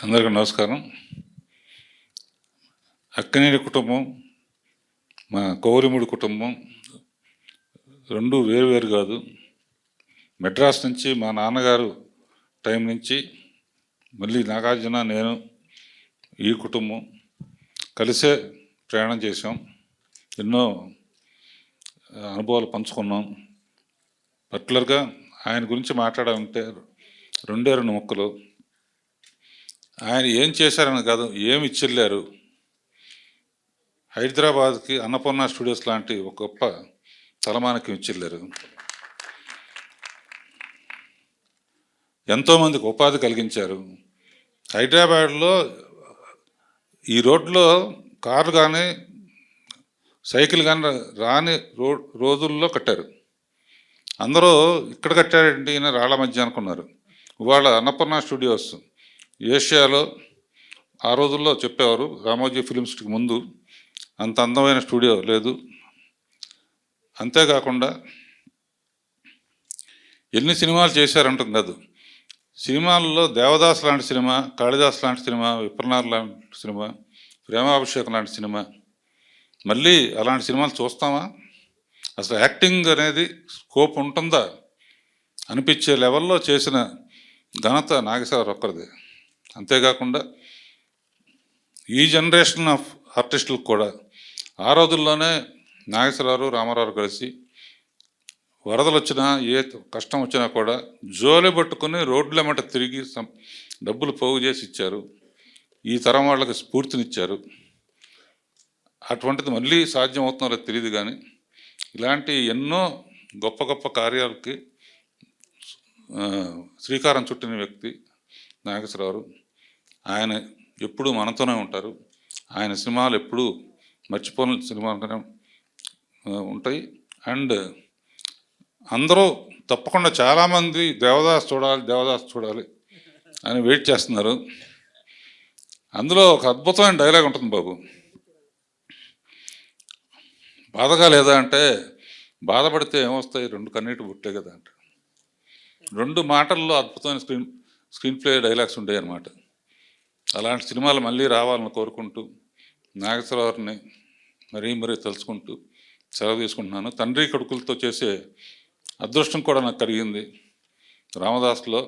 అందరికీ నమస్కారం. అక్కినేని కుటుంబం, మా కౌరిముడి కుటుంబం రెండు వేరు కాదు. మెడ్రాస్ నుంచి మా నాన్నగారు టైం నుంచి మళ్ళీ నాగార్జున, నేను, ఈ కుటుంబం కలిసే ప్రయాణం చేసాం. ఎన్నో అనుభవాలు పంచుకున్నాం. పర్టికులర్గా ఆయన గురించి మాట్లాడాలంటే రెండు ముక్కలు. ఆయన ఏం చేశారని కాదు, ఏమి ఇచ్చెళ్ళారు. హైదరాబాద్కి అన్నపూర్ణ స్టూడియోస్ లాంటి ఒక గొప్ప తలమానికి ఇచ్చెళ్ళారు. ఎంతోమందికి ఉపాధి కలిగించారు. హైదరాబాద్లో ఈ రోడ్లో కార్లు కానీ సైకిల్ కానీ రాని రోజుల్లో కట్టారు. అందరూ ఇక్కడ కట్టారండి ఈయన రాళ్ల మధ్య అనుకున్నారు. ఇవాళ అన్నపూర్ణ స్టూడియోస్ ఏషియాలో ఆ రోజుల్లో చెప్పేవారు, రామోజీ ఫిలిం సిటీకి ముందు అంత అందమైన స్టూడియో లేదు. అంతేకాకుండా ఎన్ని సినిమాలు చేశారంటాం కాదు, సినిమాల్లో దేవదాస్ లాంటి సినిమా, కాళిదాస్ లాంటి సినిమా, విప్రనాథ్ లాంటి సినిమా, ప్రేమాభిషేకం లాంటి సినిమా, మళ్ళీ అలాంటి సినిమాలు చూస్తామా? అసలు యాక్టింగ్ అనేది స్కోప్ ఉంటుందా అనిపించే లెవెల్లో చేసిన ఘనత నాగేశ్వరరావు ఒక్కరిది. అంతేకాకుండా ఈ జనరేషన్ ఆఫ్ ఆర్టిస్టులకు కూడా ఆ రోజుల్లోనే నాగేశ్వరరావు, రామారావు కలిసి వరదలు వచ్చినా ఏ కష్టం వచ్చినా కూడా జోలి పట్టుకుని రోడ్లెమ్మట తిరిగి డబ్బులు పోగు చేసి ఇచ్చారు. ఈ తరం వాళ్ళకి స్ఫూర్తినిచ్చారు. అటువంటిది మళ్ళీ సాధ్యం అవుతున్నారో తెలియదు, కానీ ఇలాంటి ఎన్నో గొప్ప గొప్ప కార్యాలకి శ్రీకారం చుట్టిన వ్యక్తి నాగేశ్వరరావు. ఆయన ఎప్పుడూ మనతోనే ఉంటారు. ఆయన సినిమాలు ఎప్పుడూ మర్చిపోని సినిమాలుగానే ఉంటాయి. అండ్ అందరూ తప్పకుండా చాలామంది దేవదాస్ చూడాలి అని వెయిట్ చేస్తున్నారు. అందులో ఒక అద్భుతమైన డైలాగ్ ఉంటుంది బాబు. బాధగా లేదా అంటే, బాధపడితే ఏమొస్తాయి, రెండు కన్నీటి బుట్టే కదా అంటే. రెండు మాటల్లో అద్భుతమైన స్క్రీన్ ప్లే డైలాగ్స్ ఉంటాయి అన్నమాట. అలాంటి సినిమాలు మళ్ళీ రావాలని కోరుకుంటూ నాగేశ్వరరావుని మరీ తలుచుకుంటూ సెలవు తీసుకుంటున్నాను. తండ్రి కొడుకులతో చేసే అదృష్టం కూడా నాకు కలిగింది. రామదాస్లో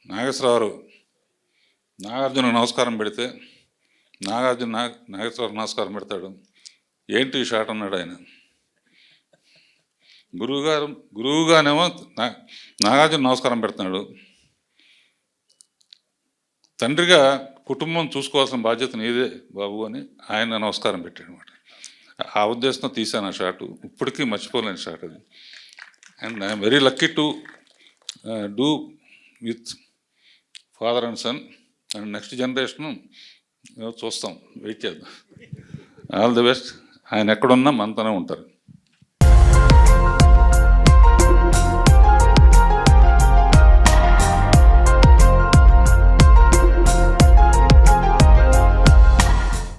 నాగేశ్వరరావు నాగార్జున నమస్కారం పెడితే నాగేశ్వరరావు నమస్కారం పెడతాడు. ఏంటి ఈ షాట్ అన్నాడు ఆయన. గురువుగానేమో నాగార్జున నమస్కారం పెడుతున్నాడు. తండ్రిగా కుటుంబం చూసుకోవాల్సిన బాధ్యత నీదే బాబు అని ఆయన నమస్కారం పెట్టాడు అనమాట. ఆ ఉద్దేశంతో తీశాను ఆ షాటు. ఇప్పటికీ మర్చిపోలేని షాట్ అది. And I'm very lucky to do with father and son. And next generation చూస్తాం, వెయిట్ చేద్దాం. All the best. ఆయన ఎక్కడున్నా మనతోనే ఉంటారు.